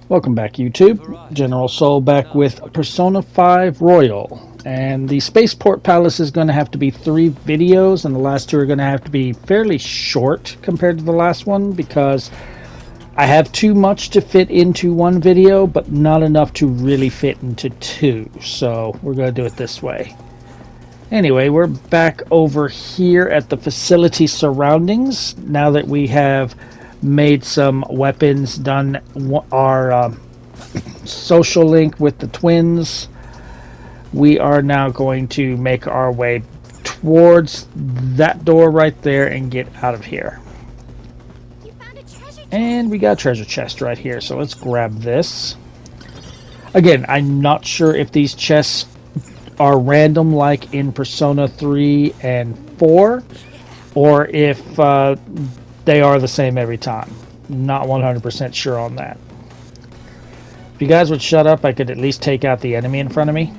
Welcome back, YouTube. General Soul back with Persona 5 Royal. And the Spaceport Palace is going to have to be 3 videos, and the last 2 are going to have to be fairly short compared to the last one because I have too much to fit into one video, but not enough to really fit into 2. So we're going to do it this way. Anyway, we're back over here at the facility surroundings now that we have made some weapons, done our social link with the twins. We are now going to make our way towards that door right there and get out of here. And we got a treasure chest right here, so let's grab this. Again, I'm not sure if these chests are random like in Persona 3 and 4, or if they are the same every time. Not 100% sure on that. If you guys would shut up, I could at least take out the enemy in front of me.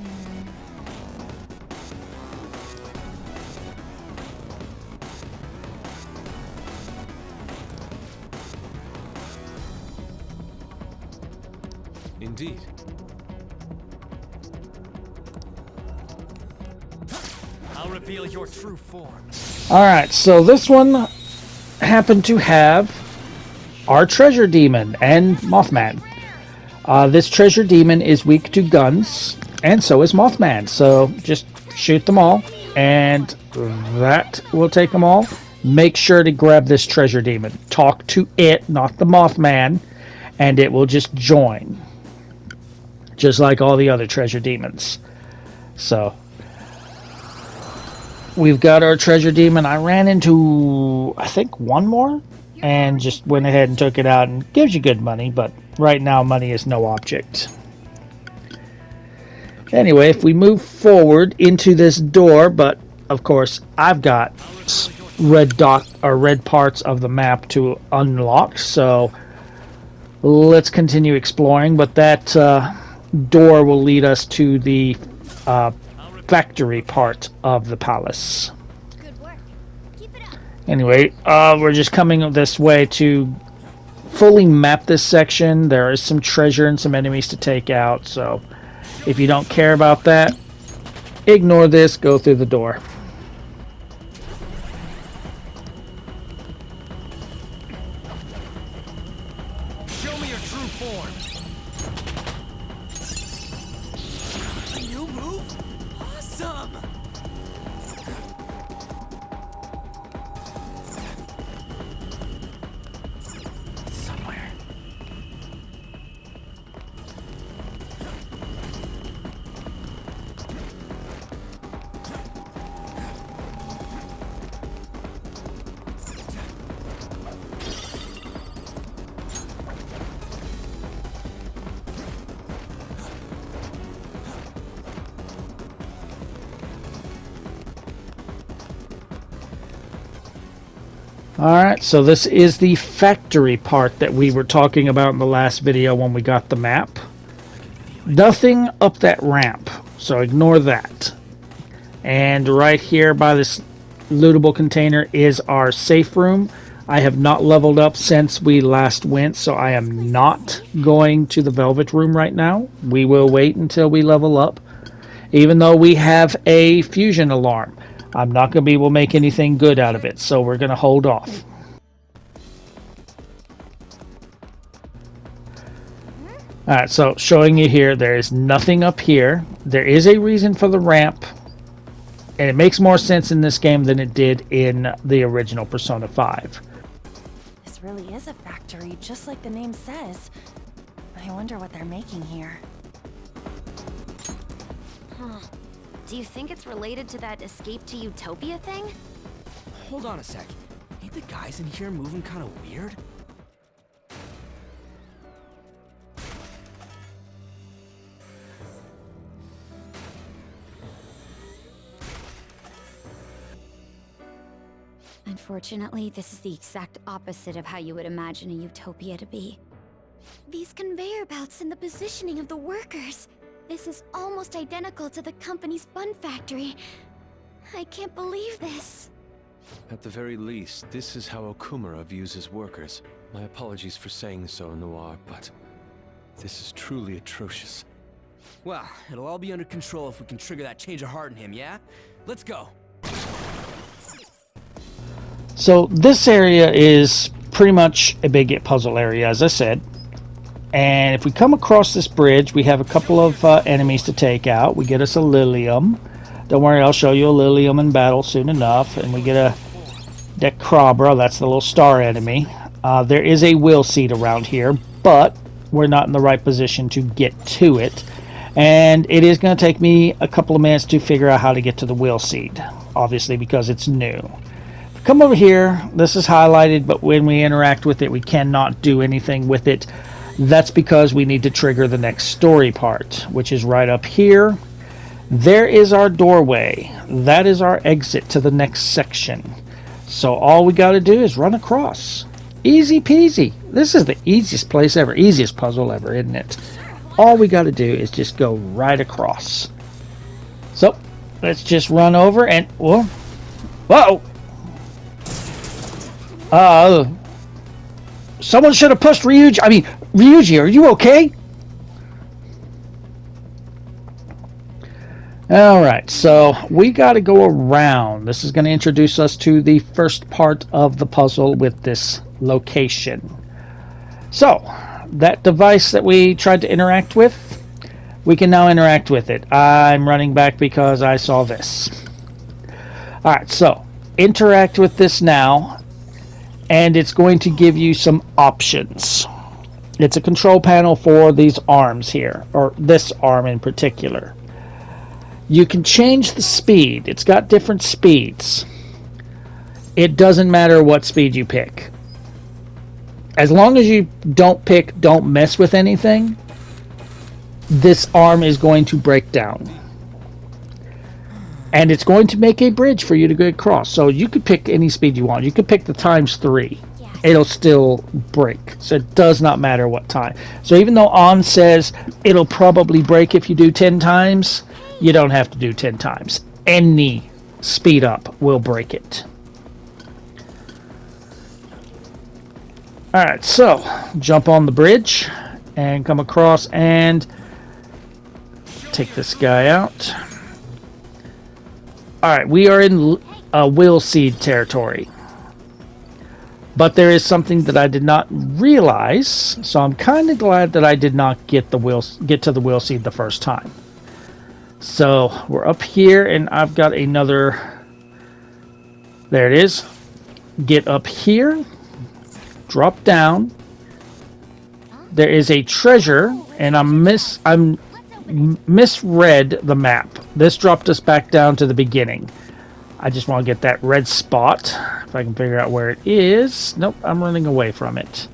Indeed. I'll reveal your true form. Alright, so this one happened to have our treasure demon and Mothman. This treasure demon is weak to guns, and so is Mothman. So just shoot them all, and that will take them all. Make sure to grab this treasure demon. Talk to it, not the Mothman, and it will just join. Just like all the other treasure demons. So we've got our treasure demon. I ran into, I think, one more and just went ahead and took it out, and gives you good money, but right now money is no object. Anyway, if we move forward into this door, but of course I've got red dot or red parts of the map to unlock, so let's continue exploring, but that door will lead us to the factory part of the palace. Anyway, we're just coming this way to fully map this section. There is some treasure and some enemies to take out, so if you don't care about that, ignore this, go through the door. Show me your true form. New move? Awesome! Somewhere. Alright, so this is the factory part that we were talking about in the last video when we got the map. Nothing up that ramp, so ignore that. And right here by this lootable container is our safe room. I have not leveled up since we last went, so I am not going to the Velvet Room right now. We will wait until we level up, even though we have a fusion alarm. I'm not going to be able to make anything good out of it, so we're going to hold off. Alright, so showing you here, there is nothing up here. There is a reason for the ramp, and it makes more sense in this game than it did in the original Persona 5. This really is a factory, just like the name says. I wonder what they're making here. Huh. Do you think it's related to that escape to Utopia thing? Hold on a sec. Ain't the guys in here moving kind of weird? Unfortunately, this is the exact opposite of how you would imagine a utopia to be. These conveyor belts and the positioning of the workers. This is almost identical to the company's bun factory. I can't believe this. At the very least, this is how Okumura views his workers. My apologies for saying so, Noir, but This is truly atrocious. Well, it'll all be under control if we can trigger that change of heart in him, yeah? Let's go. So this area is pretty much a big puzzle area, as I said. And if we come across this bridge, we have a couple of enemies to take out. We get us a Lilium. Don't worry, I'll show you a Lilium in battle soon enough. And we get a Decrabra, that's the little star enemy. There is a will seed around here, but we're not in the right position to get to it. And it is going to take me a couple of minutes to figure out how to get to the will seed, obviously because it's new. Come over here, this is highlighted, but when we interact with it, we cannot do anything with it. That's because we need to trigger the next story part, which is right up here. There is our doorway. That is our exit to the next section. So all we got to do is run across. Easy peasy. This is the easiest place ever, easiest puzzle ever, isn't it? All we got to do is just go right across. So let's just run over and whoa. Someone should have pushed Ryuji. I mean, Ryuji, are you okay? Alright, so we got to go around. This is going to introduce us to the first part of the puzzle with this location. So, that device that we tried to interact with, we can now interact with it. I'm running back because I saw this. Alright, so, interact with this now, and it's going to give you some options. It's a control panel for these arms here, or this arm in particular. You can change the speed. It's got different speeds. It doesn't matter what speed you pick. As long as you don't mess with anything, this arm is going to break down. And it's going to make a bridge for you to go across. So you could pick any speed you want. You could pick the ×3. It'll still break. So it does not matter what time. So even though on says it'll probably break if you do 10 times, you don't have to do 10 times. Any speed up will break it. Alright, so jump on the bridge and come across and take this guy out. Alright, we are in will seed territory. But there is something that I did not realize, so I'm kind of glad that I did not get to the will seed the first time. So we're up here and I've got another, there it is. Get up here, drop down. There is a treasure and I misread the map. This dropped us back down to the beginning. I just want to get that red spot. If I can figure out where it is. Nope, I'm running away from it.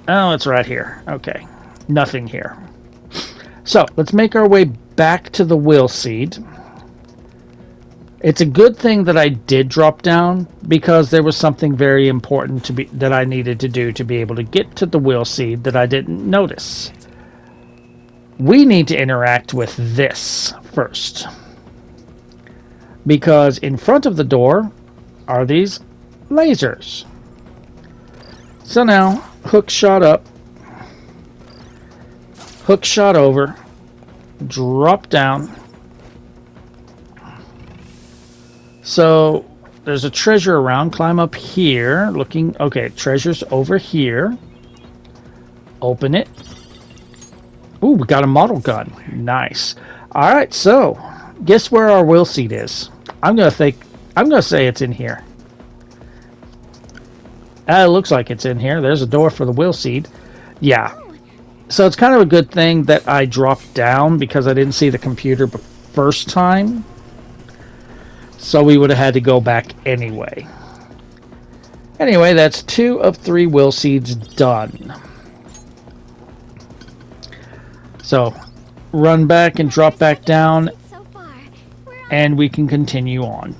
Oh, it's right here. Okay, nothing here. So let's make our way back to the will seed. It's a good thing that I did drop down because there was something very important that I needed to do to be able to get to the will seed that I didn't notice. We need to interact with this first. Because in front of the door are these lasers. So now, hook shot up, hook shot over, drop down. So there's a treasure around. Climb up here, looking. Okay, treasure's over here. Open it. Ooh, we got a model gun. Nice. All right, so guess where our will seed is? I'm gonna say it's in here. It looks like it's in here. There's a door for the will seed. Yeah. So it's kind of a good thing that I dropped down because I didn't see the computer the first time. So we would have had to go back anyway. Anyway, that's 2 of 3 will seeds done. So run back and drop back down and we can continue on.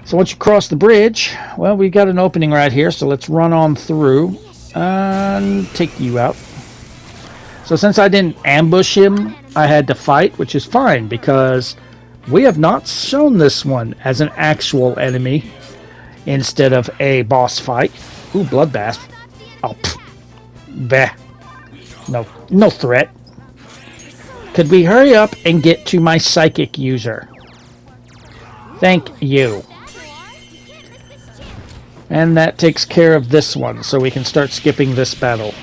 So once you cross the bridge, well, we got an opening right here, so let's run on through and take you out. So since I didn't ambush him, I had to fight, which is fine because we have not shown this one as an actual enemy instead of a boss fight. Ooh, bloodbath. Oh, bah. No threat. Could we hurry up and get to my psychic user? Thank you. And that takes care of this one, so we can start skipping this battle.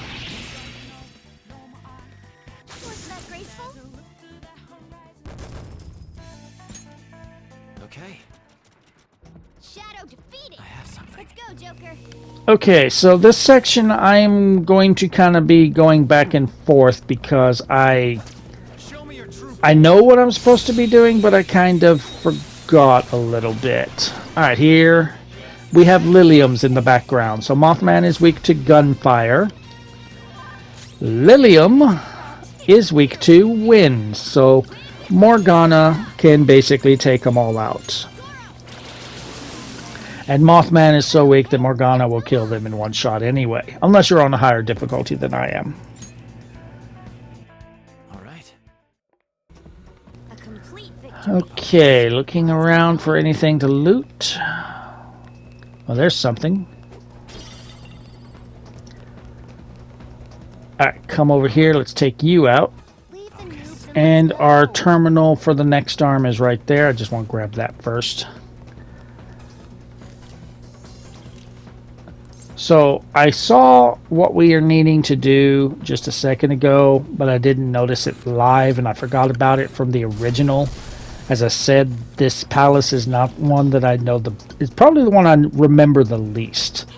Okay. Shadow defeated. I have something. Let's go, Joker. Okay, so this section I'm going to kind of be going back and forth because I know what I'm supposed to be doing, but I kind of forgot a little bit. Alright, here we have Liliums in the background. So Mothman is weak to gunfire. Lilium is weak to wind, so Morgana can basically take them all out. And Mothman is so weak that Morgana will kill them in one shot anyway, unless you're on a higher difficulty than I am. All right. A complete victory. Okay, looking around for anything to loot. Well, there's something. Alright, come over here. Let's take you out. Leave the noobs in And the our cold. terminal for the next arm is right there. I just want to grab that first. So I saw what we are needing to do just a second ago, but I didn't notice it live and I forgot about it from the original. As I said, this palace is not one that I know it's probably the one I remember the least.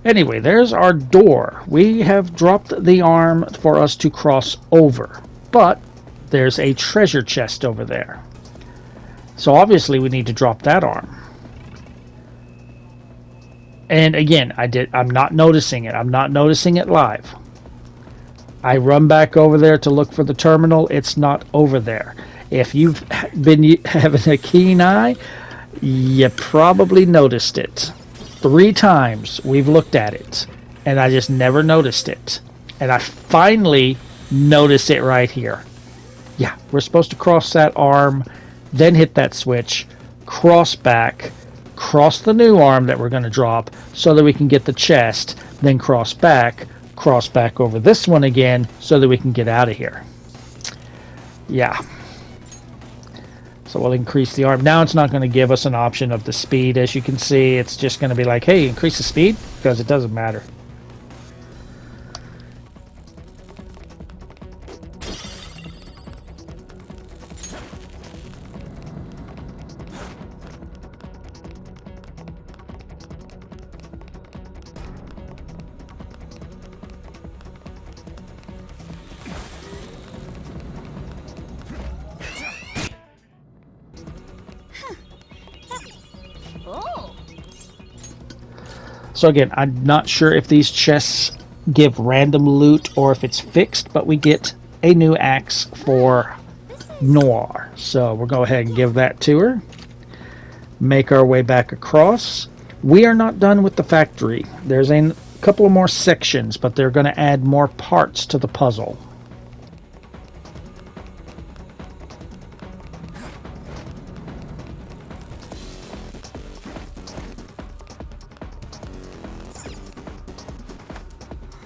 Anyway, there's our door. We have dropped the arm for us to cross over, but there's a treasure chest over there. So obviously we need to drop that arm. And again, I'm not noticing it. I'm not noticing it live. I run back over there to look for the terminal. It's not over there. If you've been having a keen eye, you probably noticed it. 3 times we've looked at it, and I just never noticed it. And I finally noticed it right here. Yeah, we're supposed to cross that arm, then hit that switch, cross back, cross the new arm that we're going to drop so that we can get the chest, then cross back over this one again so that we can get out of here. Yeah. So we'll increase the arm. Now it's not going to give us an option of the speed. As you can see, it's just going to be like, hey, increase the speed, because it doesn't matter. Oh, So again, I'm not sure if these chests give random loot or if it's fixed, but we get a new axe for Noir. So we'll go ahead and give that to her. Make our way back across. We are not done with the factory. There's a couple of more sections, but they're going to add more parts to the puzzle.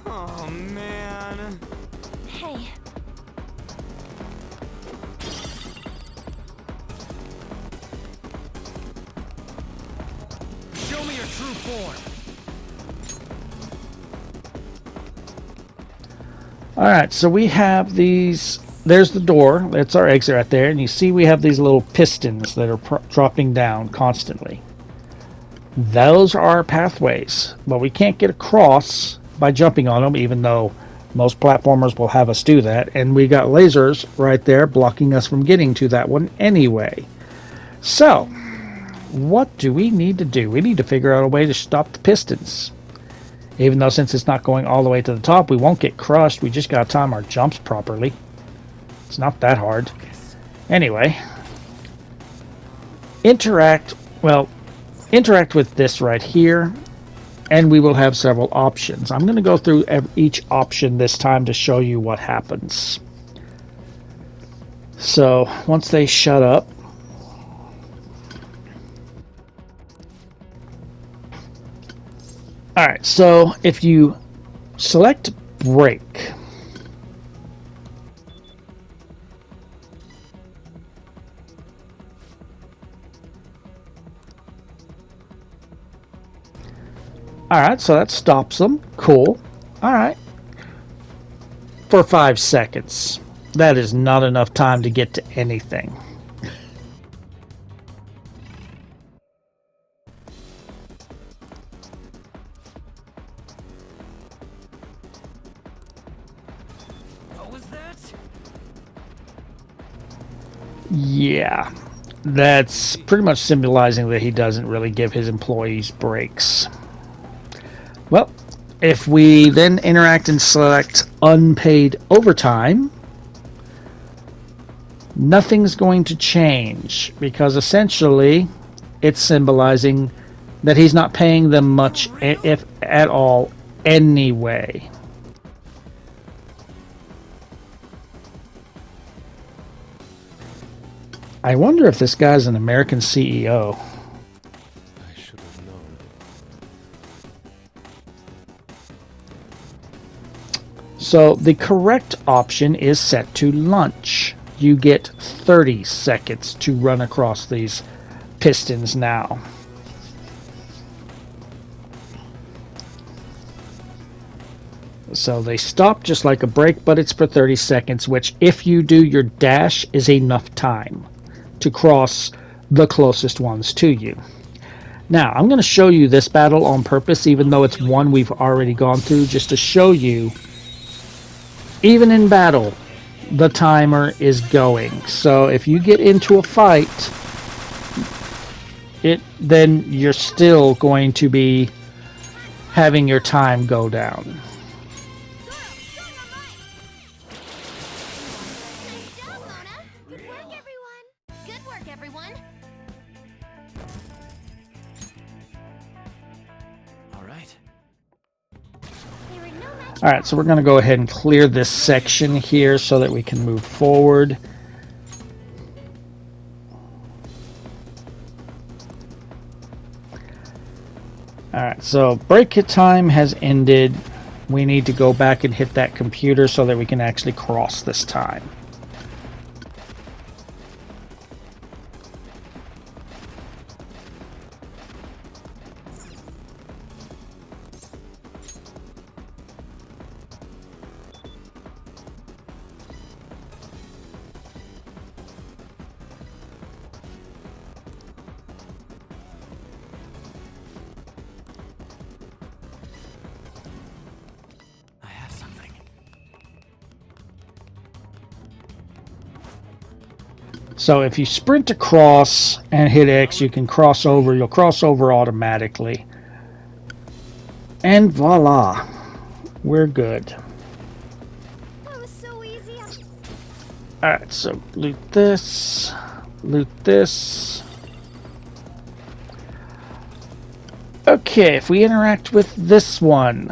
Oh man. Hey, Show me your true form. Alright, so we have these. There's the door. That's our exit right there. And you see we have these little pistons that are dropping down constantly. Those are our pathways. But we can't get across by jumping on them, even though most platformers will have us do that. And we got lasers right there blocking us from getting to that one anyway. So, what do we need to do? We need to figure out a way to stop the pistons. Even though since it's not going all the way to the top, we won't get crushed. We just got to time our jumps properly. It's not that hard. Anyway. Interact. Well, interact with this right here, and we will have several options. I'm going to go through each option this time to show you what happens. So once they shut up, all right, so if you select break, all right, so that stops them. Cool. All right. For 5 seconds. That is not enough time to get to anything. What was that? Yeah. That's pretty much symbolizing that he doesn't really give his employees breaks. Well, if we then interact and select unpaid overtime, nothing's going to change because essentially it's symbolizing that he's not paying them much, if at all, anyway. I wonder if this guy's an American CEO. I should have known. So the correct option is set to lunch. You get 30 seconds to run across these pistons now. So they stop just like a break, but it's for 30 seconds, which if you do your dash is enough time to cross the closest ones to you. Now, I'm going to show you this battle on purpose, even though it's one we've already gone through, just to show you, even in battle, the timer is going. So if you get into a fight, then you're still going to be having your time go down. Alright, so we're going to go ahead and clear this section here so that we can move forward. Alright, so break hit time has ended. We need to go back and hit that computer so that we can actually cross this time. So if you sprint across and hit X, you can cross over. You'll cross over automatically. And voila, we're good. That was so easy. Alright, so loot this. Loot this. Okay, if we interact with this one,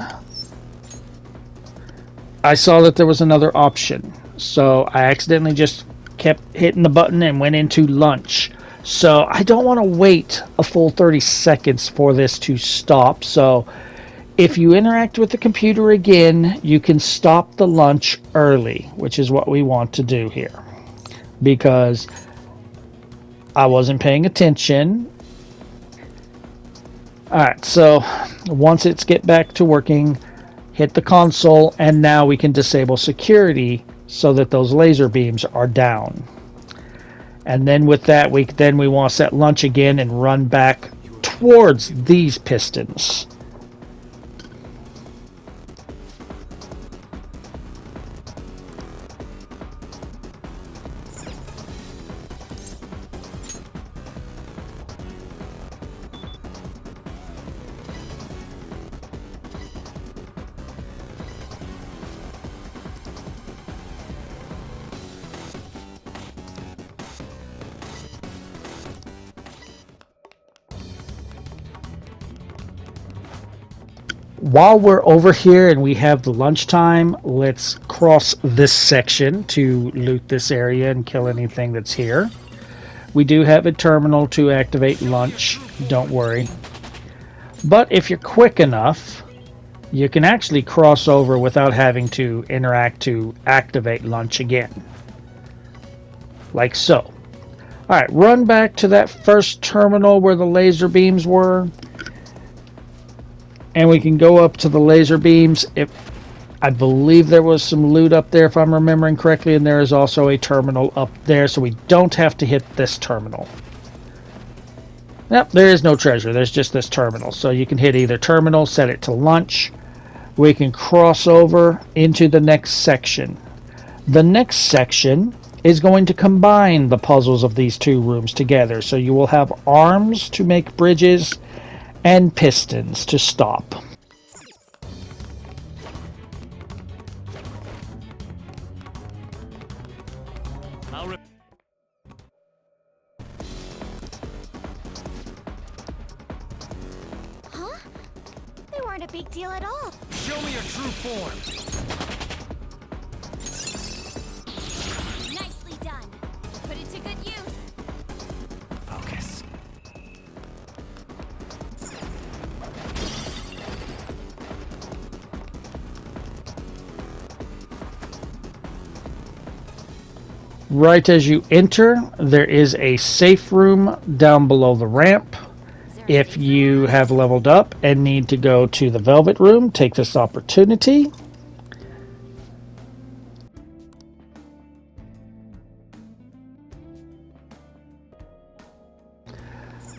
I saw that there was another option. So I accidentally just kept hitting the button and went into lunch. So I don't want to wait a full 30 seconds for this to stop. So if you interact with the computer again, you can stop the lunch early, which is what we want to do here. Because I wasn't paying attention. Alright, so once it's get back to working, hit the console, and now we can disable security so that those laser beams are down. And then with that, we want to set lunch again and run back towards these pistons. while we're over here and we have the lunchtime, let's cross this section to loot this area and kill anything that's here. We do have a terminal to activate lunch, don't worry. But if you're quick enough, you can actually cross over without having to interact to activate lunch again. Like so. Alright, run back to that first terminal where the laser beams were. And we can go up to the laser beams. I believe there was some loot up there if I'm remembering correctly, and there is also a terminal up there, so we don't have to hit this terminal. Yep, there is no treasure, there's just this terminal. So you can hit either terminal, set it to lunch. We can cross over into the next section. The next section is going to combine the puzzles of these two rooms together. So you will have arms to make bridges and pistons to stop. Huh? They weren't a big deal at all. Show me your true form. Nicely done. Put it to good use. Focus. Right as you enter, there is a safe room down below the ramp. If you have leveled up and need to go to the Velvet Room, take this opportunity.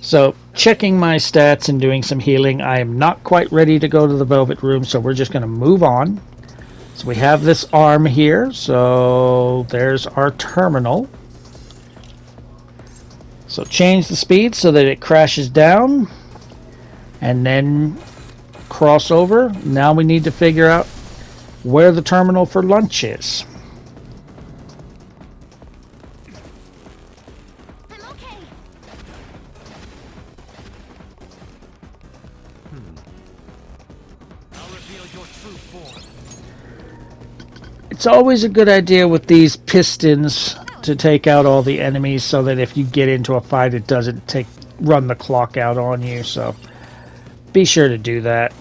So, checking my stats and doing some healing, I am not quite ready to go to the Velvet Room, so we're just going to move on. So we have this arm here, so there's our terminal. So change the speed so that it crashes down, and then cross over. Now we need to figure out where the terminal for lunch is. I'm okay. I'll reveal your true form. It's always a good idea with these pistons to take out all the enemies so that if you get into a fight it doesn't run the clock out on you. So be sure to do that.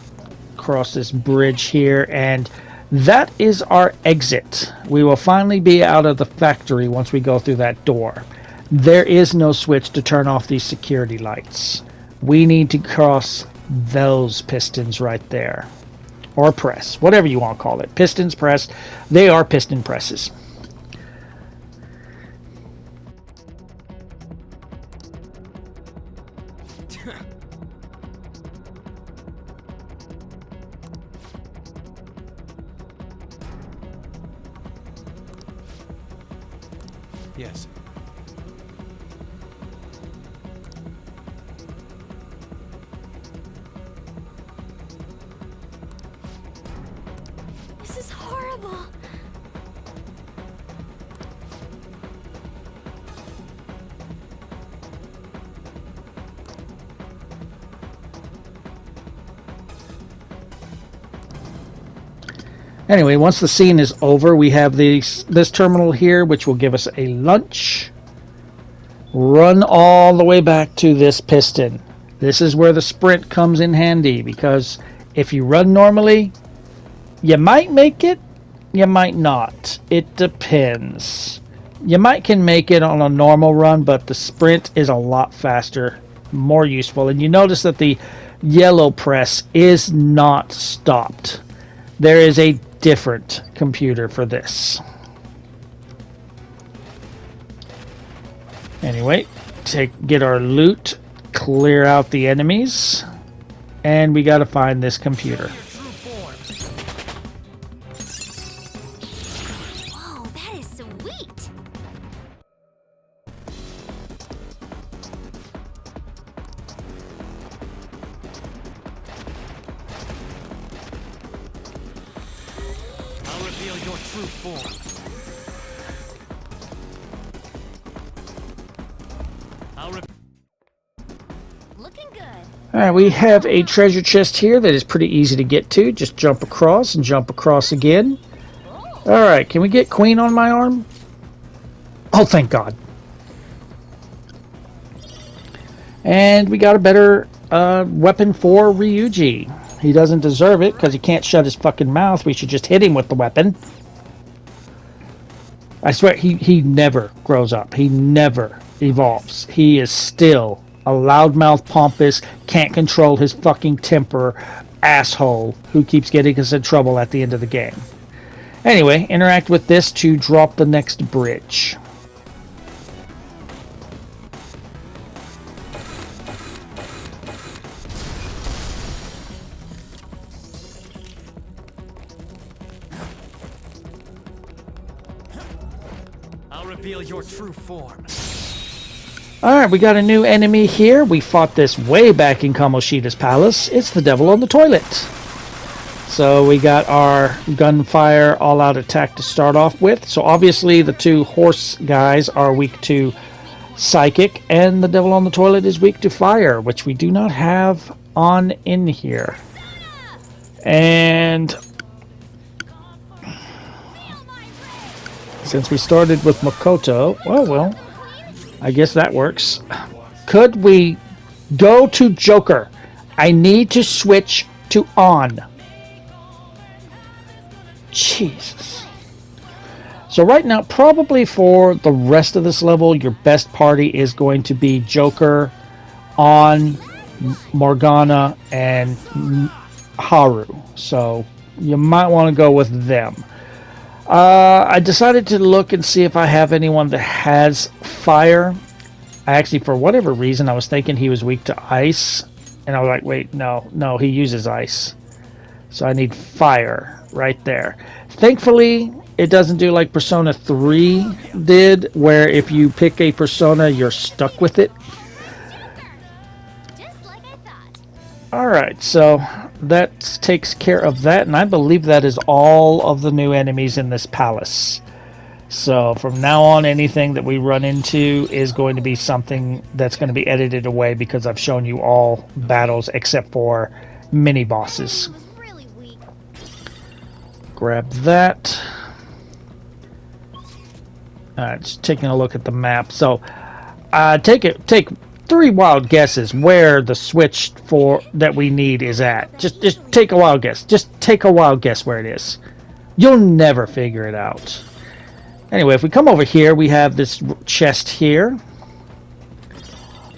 Cross this bridge here, and that is our exit. We will finally be out of the factory once we go through that door. There is no switch to turn off these security lights. We need to cross those pistons right there. Or press, whatever you want to call it. Pistons, press. They are piston presses. Yes. This is horrible. Anyway, once the scene is over, we have this terminal here, which will give us a lunch. Run all the way back to this piston. This is where the sprint comes in handy, because if you run normally, you might make it, you might not. It depends. You can make it on a normal run, but the sprint is a lot faster, more useful. And you notice that the yellow press is not stopped. There is a different computer for this. Anyway, get our loot, clear out the enemies, and we got to find this computer. Whoa, that is sweet. I'll reveal your true form. Looking good. Alright, we have a treasure chest here that is pretty easy to get to. Just jump across and jump across again. Alright, can we get Queen on my arm? Oh, thank God. And we got a better weapon for Ryuji. He doesn't deserve it because he can't shut his fucking mouth. We should just hit him with the weapon. I swear, he never grows up. He never evolves. He is still a loudmouth, pompous, can't control his fucking temper asshole who keeps getting us in trouble at the end of the game. Anyway, interact with this to drop the next bridge. I'll reveal your true form. Alright, we got a new enemy here. We fought this way back in Kamoshida's palace. It's the devil on the toilet. So we got our gunfire all-out attack to start off with. So obviously the two horse guys are weak to psychic, and the devil on the toilet is weak to fire, which we do not have on in here. And since we started with Makoto, well, I guess that works. Could we go to Joker? I need to switch to on. Jesus. So right now, probably for the rest of this level, your best party is going to be Joker, on, Morgana, and Haru. So you might want to go with them. I decided to look and see if I have anyone that has fire. I actually, for whatever reason, I was thinking he was weak to ice. And I was like, wait, no, he uses ice. So I need fire right there. Thankfully, it doesn't do like Persona 3 did, where if you pick a persona, you're stuck with it. Alright, so that takes care of that, and I believe that is all of the new enemies in this palace. So from now on, anything that we run into is going to be something that's going to be edited away because I've shown you all battles except for mini bosses. Grab that. Just taking a look at the map. So take 3 wild guesses where the switch for that we need is at. Just take a wild guess. Just take a wild guess where it is. You'll never figure it out. Anyway, if we come over here, we have this chest here.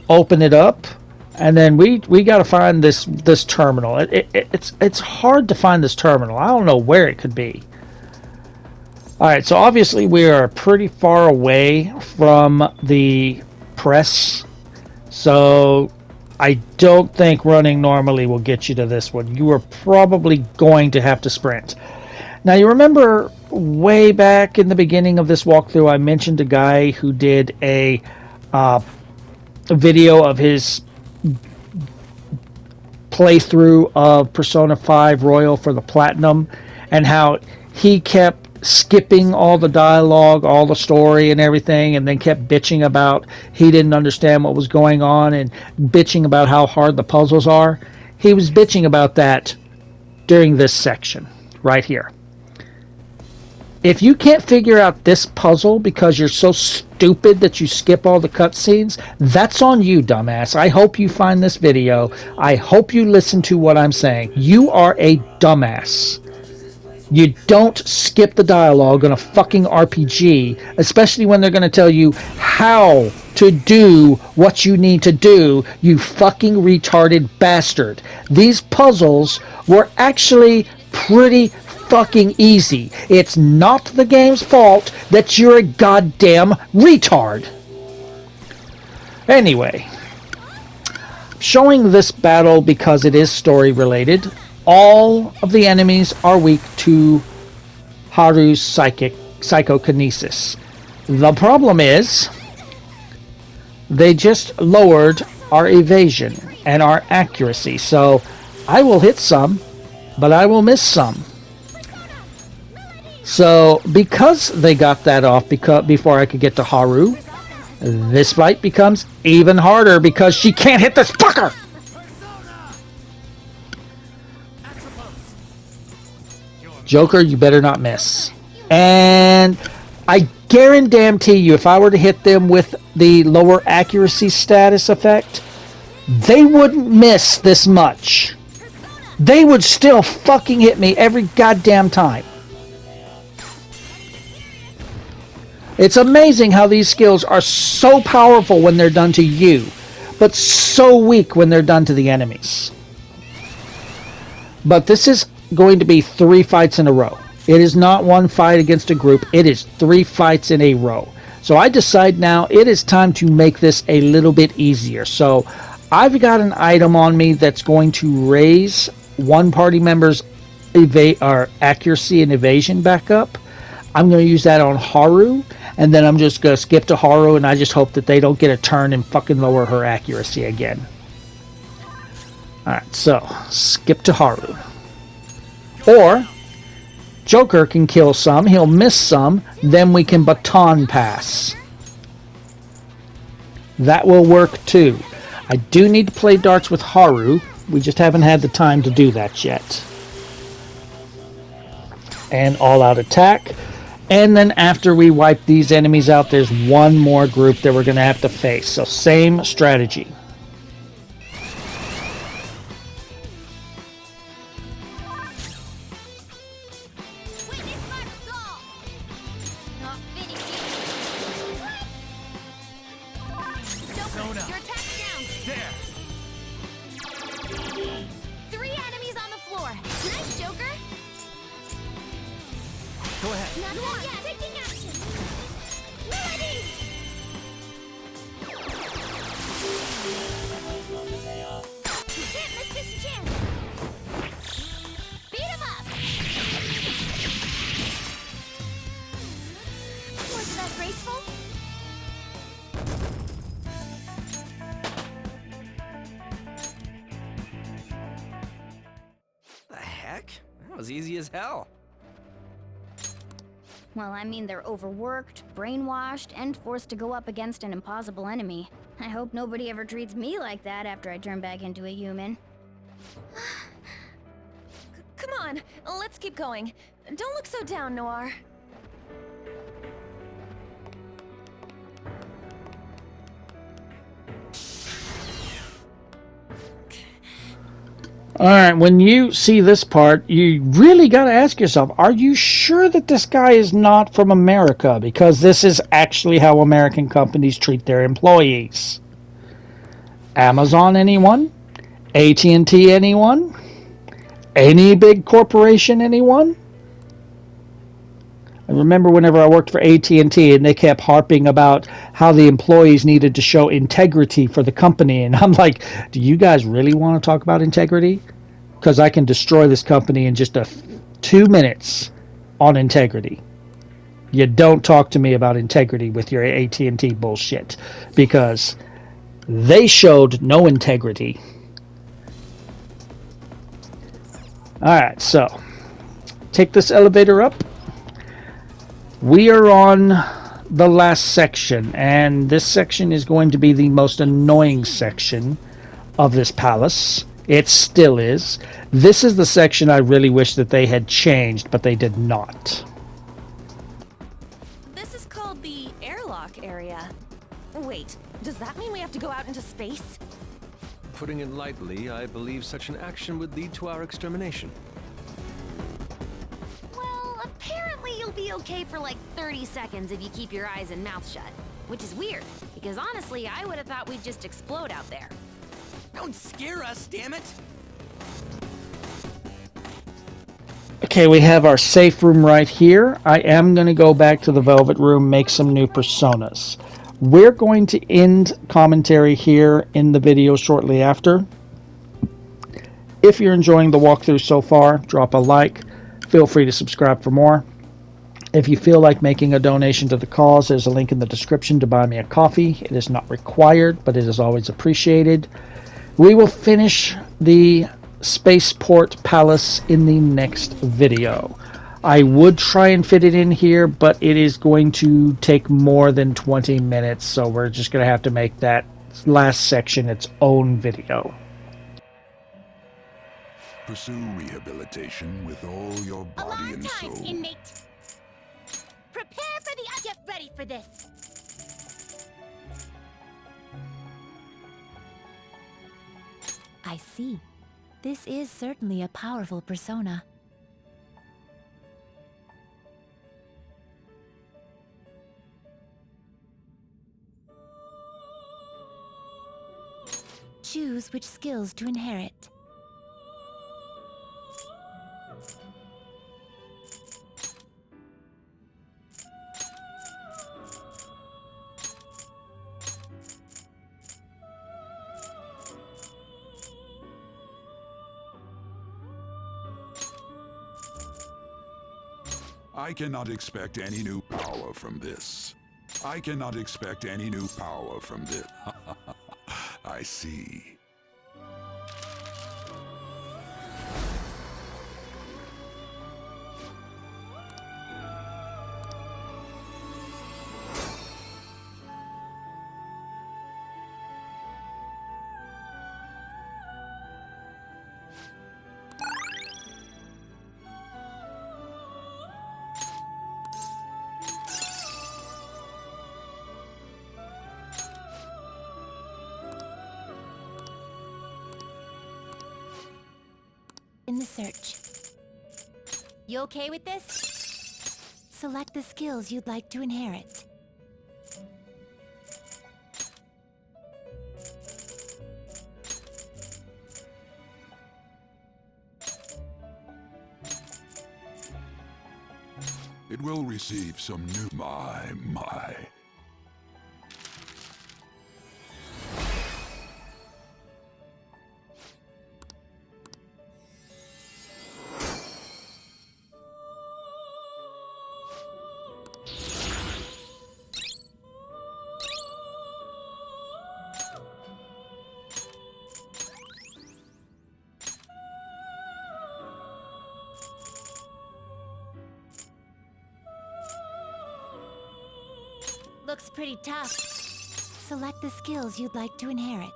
Open it up, and then we got to find this terminal. It's hard to find this terminal. I don't know where it could be. All right, so obviously we are pretty far away from the press. So I don't think running normally will get you to this one. You are probably going to have to sprint. Now, you remember way back in the beginning of this walkthrough, I mentioned a guy who did a video of his playthrough of Persona 5 Royal for the Platinum, and how he kept skipping all the dialogue, all the story and everything, and then kept bitching about he didn't understand what was going on and bitching about how hard the puzzles are. He was bitching about that during this section right here. If you can't figure out this puzzle because you're so stupid that you skip all the cutscenes, that's on you, dumbass. I hope you find this video. I hope you listen to what I'm saying. You are a dumbass. You don't skip the dialogue on a fucking RPG, especially when they're going to tell you how to do what you need to do, you fucking retarded bastard. These puzzles were actually pretty fucking easy. It's not the game's fault that you're a goddamn retard. Anyway, showing this battle because it is story related. All of the enemies are weak to Haru's psychokinesis. The problem is they just lowered our evasion and our accuracy. So I will hit some, but I will miss some. So because they got that off before I could get to Haru, This fight becomes even harder because she can't hit this fucker! Joker, you better not miss. And I guarantee you, if I were to hit them with the lower accuracy status effect, they wouldn't miss this much. They would still fucking hit me every goddamn time. It's amazing how these skills are so powerful when they're done to you, but so weak when they're done to the enemies. But this is going to be 3 fights in a row. It is not one fight against a group. It is 3 fights in a row. So I decide now it is time to make this a little bit easier. So I've got an item on me that's going to raise one party member's accuracy and evasion back up. I'm going to use that on Haru, and then I'm just going to skip to Haru, and I just hope that they don't get a turn and fucking lower her accuracy again. Alright, so skip to Haru. Or Joker can kill some, he'll miss some, then we can baton pass. That will work too. I do need to play darts with Haru. We just haven't had the time to do that yet. And all-out attack. And then after we wipe these enemies out, there's one more group that we're going to have to face. So same strategy. Go ahead. Not yet. Taking action. Melody! You can't miss this chance. Beat him up. Wasn't that graceful? The heck? That was easy as hell. Well, I mean, they're overworked, brainwashed, and forced to go up against an impossible enemy. I hope nobody ever treats me like that after I turn back into a human. Come on, let's keep going. Don't look so down, Noir. Alright, when you see this part, you really got to ask yourself, are you sure that this guy is not from America? Because this is actually how American companies treat their employees. Amazon, anyone? AT&T, anyone? Any big corporation, anyone? I remember whenever I worked for AT&T and they kept harping about how the employees needed to show integrity for the company. And I'm like, do you guys really want to talk about integrity? Because I can destroy this company in just 2 minutes on integrity. You don't talk to me about integrity with your AT&T bullshit. Because they showed no integrity. Alright, so take this elevator up. We are on the last section, and this section is going to be the most annoying section of this palace. It still is. This is the section I really wish that they had changed, but they did not. This is called the airlock area. Wait, does that mean we have to go out into space? Putting it lightly, I believe such an action would lead to our extermination. Well, apparently you'll be okay for like 30 seconds if you keep your eyes and mouth shut. Which is weird, because honestly, I would have thought we'd just explode out there. Don't scare us, damn it! Okay, we have our safe room right here. I am going to go back to the Velvet Room, make some new personas. We're going to end commentary here in the video shortly after. If you're enjoying the walkthrough so far, drop a like. Feel free to subscribe for more. If you feel like making a donation to the cause, there's a link in the description to buy me a coffee. It is not required, but it is always appreciated. We will finish the Spaceport Palace in the next video. I would try and fit it in here, but it is going to take more than 20 minutes, so we're just going to have to make that last section its own video. Pursue rehabilitation with all your body Alarm and time, soul. inmate! Prepare for the... Get ready for this! I see. This is certainly a powerful persona. Choose which skills to inherit. I cannot expect any new power from this. I cannot expect any new power from this. I see. In the search, You okay with this? select the skills you'd like to inherit. It will receive some new... My. Looks pretty tough. Select the skills you'd like to inherit.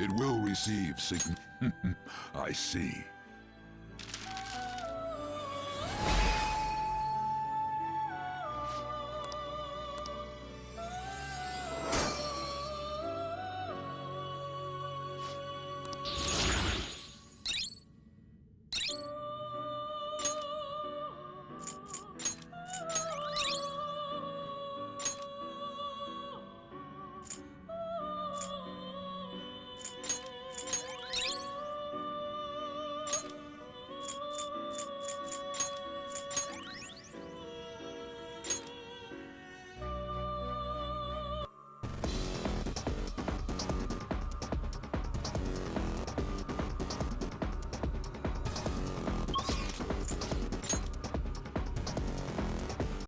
It will receive I see.